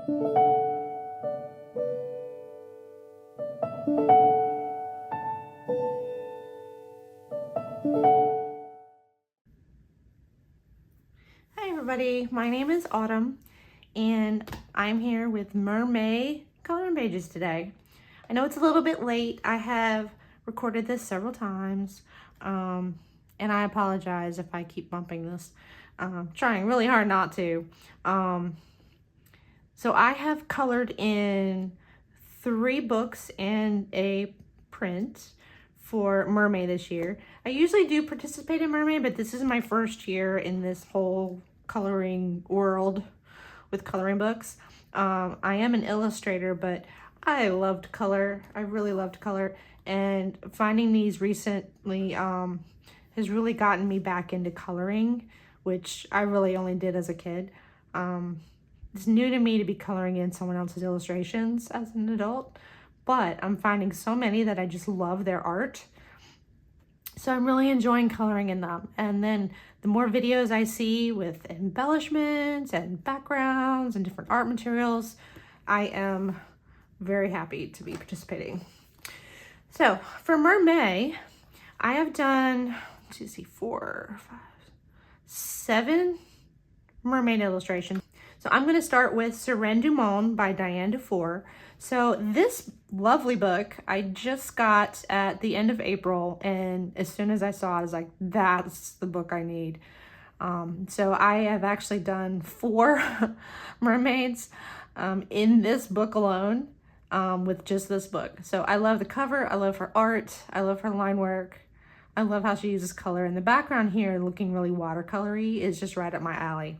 Hi everybody, my name is Autumn and I'm here with MER-MAY coloring pages today. I know it's a little bit late. I have recorded this several times and I apologize if I keep bumping this. Trying really hard not to. So I have colored in 3 books and a print for MER-MAY this year. I usually do participate in MER-MAY, but this is my first year in this whole coloring world with coloring books. I am an illustrator, but I love to color. I really love to color, and finding these recently has really gotten me back into coloring, which I really only did as a kid. It's new to me to be coloring in someone else's illustrations as an adult, but I'm finding so many that I just love their art. So I'm really enjoying coloring in them. And then the more videos I see with embellishments and backgrounds and different art materials, I am very happy to be participating. So for MER-MAY, I have done, 7 mermaid illustrations. So I'm going to start with Sirène du Monde by Diane Dufour. So this lovely book I just got at the end of April, and as soon as I saw it, I was like, that's the book I need. So I have actually done 4 mermaids in this book alone, with just this book. So I love the cover, I love her art, I love her line work, I love how she uses color. And the background here looking really watercolory is just right up my alley.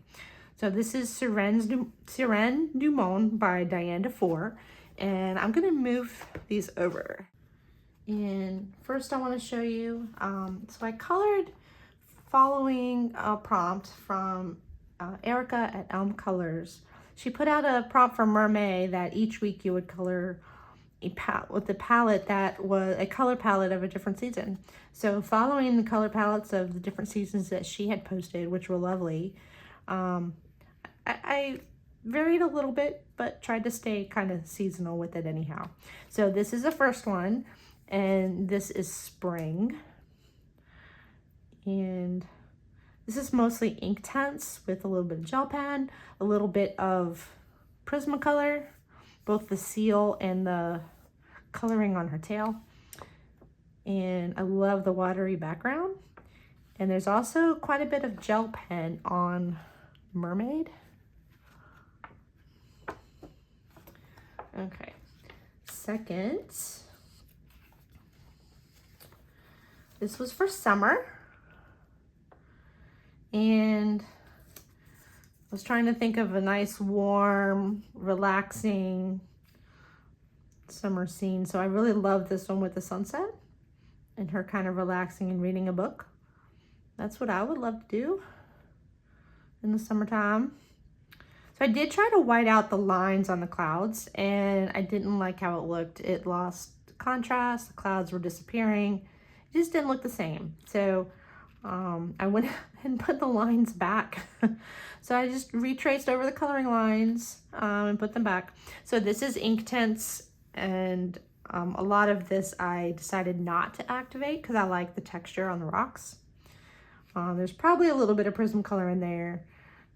So this is Sirène du Monde by Diane Dufour, and I'm gonna move these over. And first I wanna show you, so I colored following a prompt from Erica at Elm Colors. She put out a prompt for MER-MAY that each week you would color with a palette that was a color palette of a different season. So following the color palettes of the different seasons that she had posted, which were lovely, I varied a little bit, but tried to stay kind of seasonal with it anyhow. So this is the first one, and this is spring. And this is mostly Inktense with a little bit of gel pen, a little bit of Prismacolor, both the seal and the coloring on her tail. And I love the watery background. And there's also quite a bit of gel pen on Mermaid. Okay, second, this was for summer, and I was trying to think of a nice, warm, relaxing summer scene. So I really love this one with the sunset and her kind of relaxing and reading a book. That's what I would love to do in the summertime. So I did try to white out the lines on the clouds, and I didn't like how it looked. It lost contrast, the clouds were disappearing. It just didn't look the same. So I went and put the lines back. So I just retraced over the coloring lines and put them back. So this is Inktense, and a lot of this I decided not to activate because I like the texture on the rocks. There's probably a little bit of Prismacolor in there.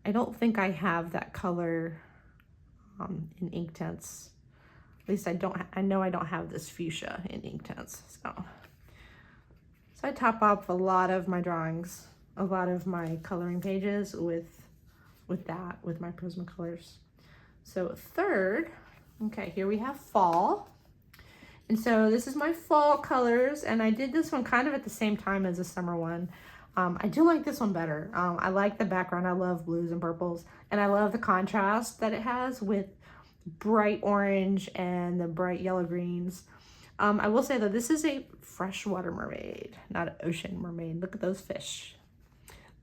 I don't think I have that color in Inktense. At least I know I don't have this fuchsia in Inktense. So I top up a lot of my drawings, a lot of my coloring pages with my Prismacolors. So third, okay, here we have fall. And so this is my fall colors, and I did this one kind of at the same time as the summer one. I do like this one better. I like the background. I love blues and purples, and I love the contrast that it has with bright orange and the bright yellow greens. I will say though, this is a freshwater mermaid, not an ocean mermaid. Look at those fish.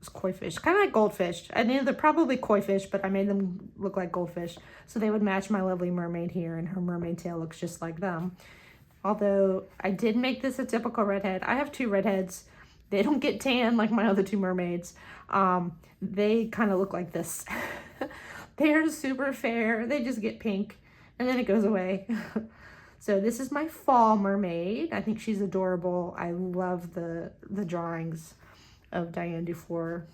Those koi fish, kind of like goldfish. I knew they're probably koi fish, but I made them look like goldfish so they would match my lovely mermaid here, and her mermaid tail looks just like them. Although I did make this a typical redhead. I have 2 redheads. They don't get tan like my other 2 mermaids. They kind of look like this. They're super fair. They just get pink and then it goes away. So this is my fall mermaid. I think she's adorable. I love the drawings of Diane Dufour.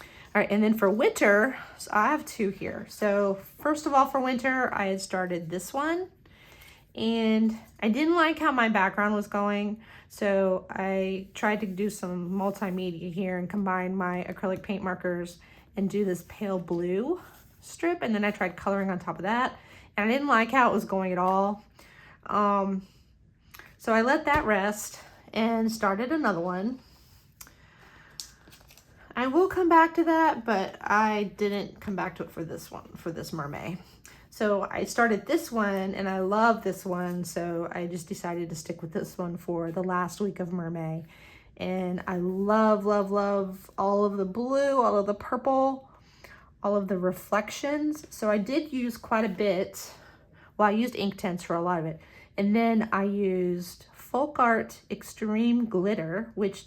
All right, and then for winter, so I have two here. So first of all, for winter, I had started this one, and I didn't like how my background was going. So I tried to do some multimedia here and combine my acrylic paint markers and do this pale blue strip. And then I tried coloring on top of that, and I didn't like how it was going at all. So I let that rest and started another one. I will come back to that, but I didn't come back to it for this one, for this MER-MAY. So I started this one and I love this one. So I just decided to stick with this one for the last week of MER-MAY. And I love, love, love all of the blue, all of the purple, all of the reflections. So I did use quite a bit. Well, I used Inktense for a lot of it. And then I used Folk Art Extreme Glitter, which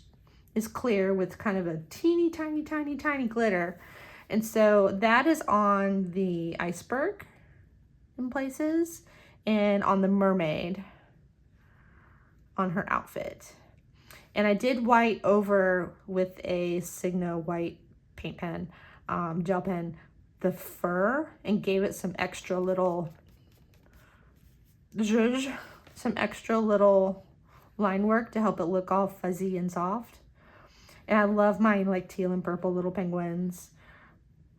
is clear with kind of a teeny, tiny, tiny, tiny glitter. And so that is on the iceberg in places and on the mermaid on her outfit. And I did white over with a Signo white paint pen, gel pen, the fur, and gave it some extra little zhuzh, some extra little line work to help it look all fuzzy and soft. And I love my like teal and purple little penguins.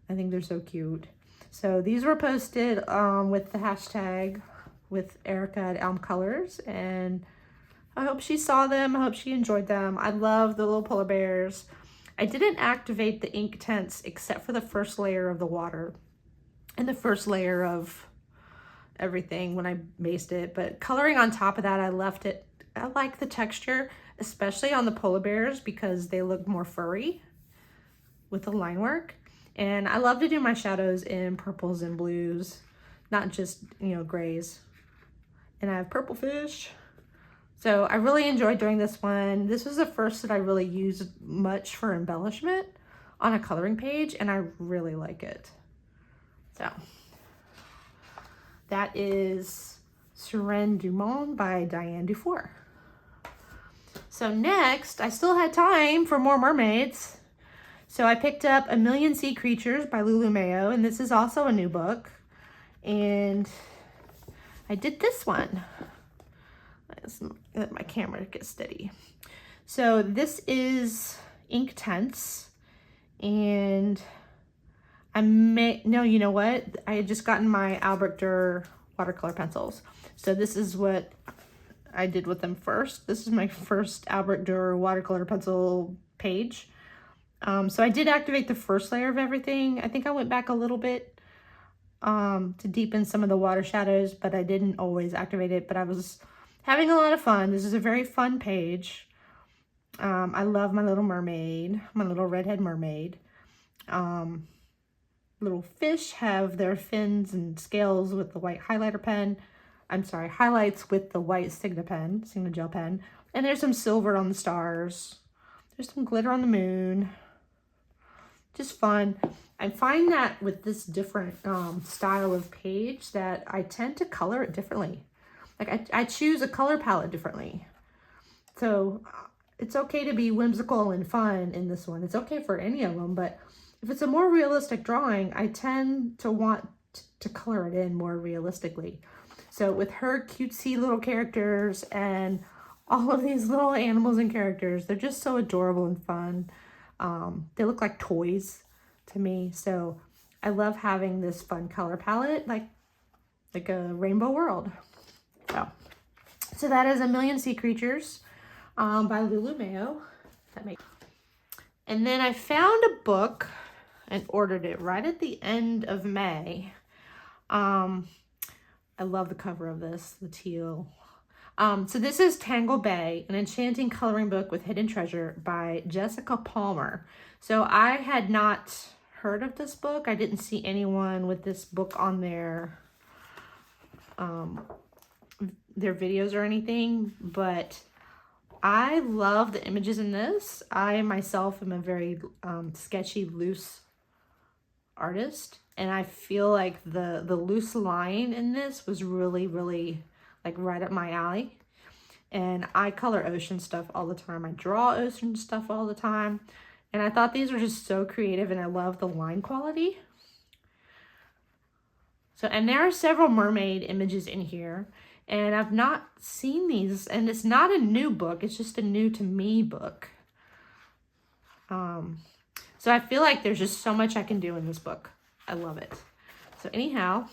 I think they're so cute. So these were posted with the hashtag with Erica at Elm Colors, and I hope she saw them. I hope she enjoyed them. I love the little polar bears. I didn't activate the Inktense except for the first layer of the water and the first layer of everything when I based it, but coloring on top of that, I left it. I like the texture, especially on the polar bears because they look more furry with the line work. And I love to do my shadows in purples and blues, not just, you know, grays. And I have purple fish. So I really enjoyed doing this one. This was the first that I really used much for embellishment on a coloring page, and I really like it. So that is Sereine du Monde by Diane Dufour. So next, I still had time for more mermaids. So I picked up A Million Sea Creatures by Lulu Mayo, and this is also a new book. And I did this one. Let's let my camera get steady. So this is Inktense, and no, you know what? I had just gotten my Albrecht Dürer watercolor pencils. So this is what I did with them first. This is my first Albrecht Dürer watercolor pencil page. So I did activate the first layer of everything. I think I went back a little bit to deepen some of the water shadows, but I didn't always activate it, but I was having a lot of fun. This is a very fun page. I love my little mermaid, my little redhead mermaid. Little fish have their fins and scales with the white highlighter pen. I'm sorry, highlights with the white Signo pen, Signo gel pen. And there's some silver on the stars. There's some glitter on the moon. Just fun. I find that with this different style of page that I tend to color it differently. Like I choose a color palette differently. So it's okay to be whimsical and fun in this one. It's okay for any of them, but if it's a more realistic drawing, I tend to want to color it in more realistically. So with her cutesy little characters and all of these little animals and characters, they're just so adorable and fun. They look like toys to me. So I love having this fun color palette, like a rainbow world. So that is A Million Sea Creatures by Lulu Mayo. And then I found a book and ordered it right at the end of May. I love the cover of this, the teal. So this is Tangle Bay, an enchanting coloring book with hidden treasure by Jessica Palmer. So I had not heard of this book. I didn't see anyone with this book on their videos or anything, but I love the images in this. I myself am a very sketchy, loose artist, And I feel like the loose line in this was really, really like right up my alley. And I color ocean stuff all the time. I draw ocean stuff all the time. And I thought these were just so creative, and I love the line quality. So, and there are several mermaid images in here, and I've not seen these, and it's not a new book. It's just a new to me book. So I feel like there's just so much I can do in this book. I love it. So anyhow,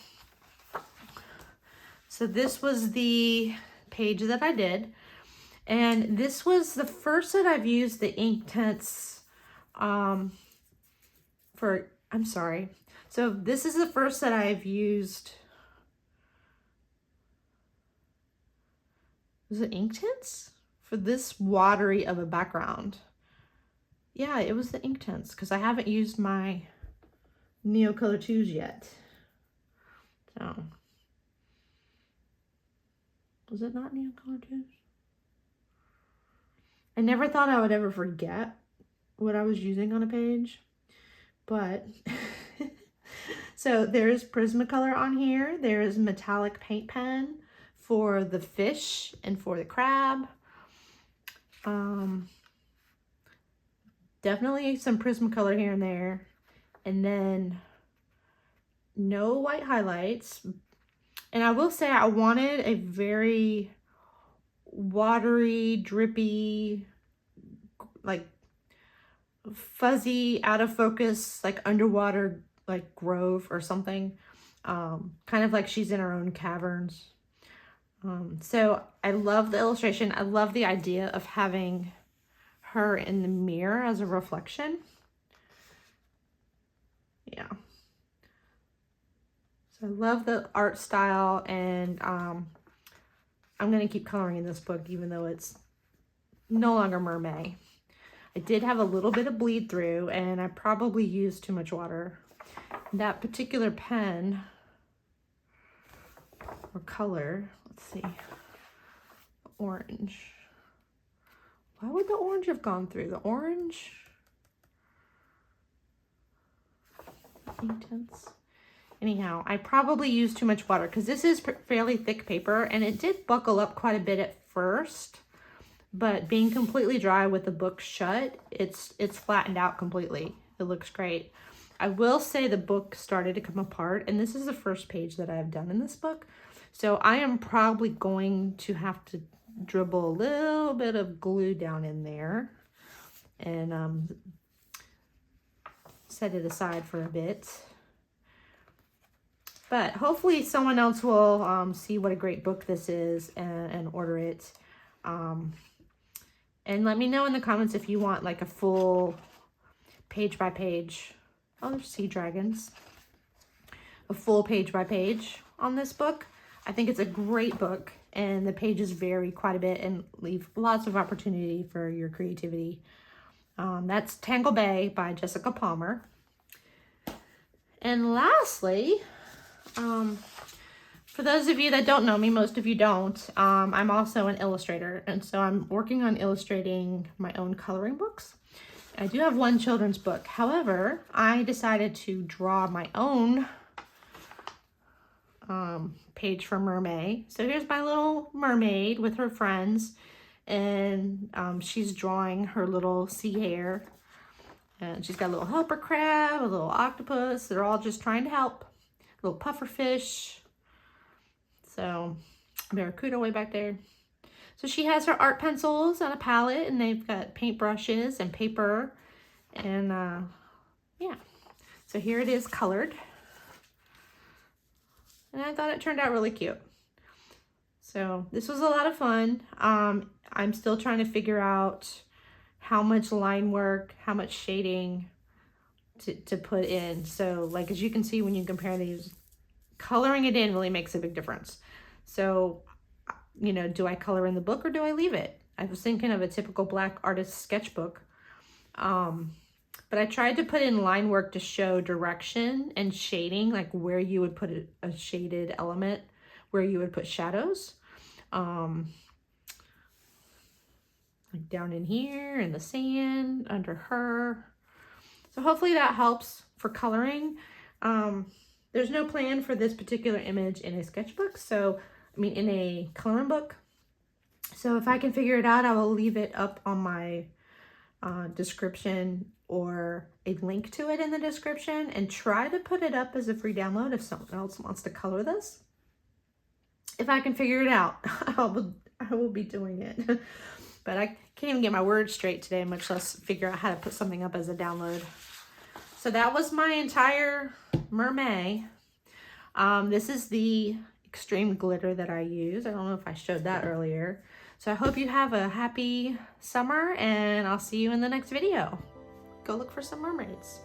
so this was the page that I did. And this was the first that I've used the Inktense So this is the first that I've used. Was it Inktense? For this watery of a background. Yeah, it was the Inktense, because I haven't used my Neocolor 2s yet. So, was it not Neocolor 2s? I never thought I would ever forget what I was using on a page, but so there's Prismacolor on here. There's metallic paint pen for the fish and for the crab. Definitely some Prismacolor here and there. And then no white highlights. And I will say I wanted a very watery, drippy, like fuzzy, out of focus, like underwater, like grove or something. Kind of like she's in her own caverns. So I love the illustration. I love the idea of having her in the mirror as a reflection. Yeah. So I love the art style, and I'm going to keep coloring in this book even though it's no longer MER-MAY. I did have a little bit of bleed through, and I probably used too much water. That particular pen or color, let's see, orange. Why would the orange have gone through? The orange? Intense. Anyhow, I probably used too much water because this is fairly thick paper, and it did buckle up quite a bit at first, but being completely dry with the book shut, it's flattened out completely. It looks great. I will say the book started to come apart, and this is the first page that I've done in this book. So I am probably going to have to dribble a little bit of glue down in there and set it aside for a bit. But hopefully someone else will see what a great book this is and order it. And let me know in the comments if you want like a full page by page. Oh, there's sea dragons. A full page by page on this book. I think it's a great book, and the pages vary quite a bit and leave lots of opportunity for your creativity. That's Tangle Bay by Jessica Palmer. And lastly, for those of you that don't know me, most of you don't, I'm also an illustrator, and so I'm working on illustrating my own coloring books. I do have one children's book. However, I decided to draw my own page for MER-MAY. So here's my little mermaid with her friends, and she's drawing her little sea hare, and she's got a little helper crab, a little octopus. They're all just trying to help. A little puffer fish. So barracuda way back there. So she has her art pencils and a palette, and they've got paint brushes and paper, and yeah. So here it is colored. And I thought it turned out really cute. So this was a lot of fun. I'm still trying to figure out how much line work, how much shading to put in. So like, as you can see, when you compare these, coloring it in really makes a big difference. So, you know, do I color in the book or do I leave it? I was thinking of a typical black artist sketchbook. But I tried to put in line work to show direction and shading, like where you would put a shaded element, where you would put shadows. Like down in here in the sand, under her. So hopefully that helps for coloring. There's no plan for this particular image in a sketchbook, so, I mean, in a coloring book. So if I can figure it out, I will leave it up on my description or a link to it in the description, and try to put it up as a free download if someone else wants to color this. If I can figure it out, I will be doing it. But I can't even get my words straight today, much less figure out how to put something up as a download. So that was my entire MER-MAY. This is the extreme glitter that I use. I don't know if I showed that earlier. So I hope you have a happy summer, and I'll see you in the next video. Go look for some mermaids.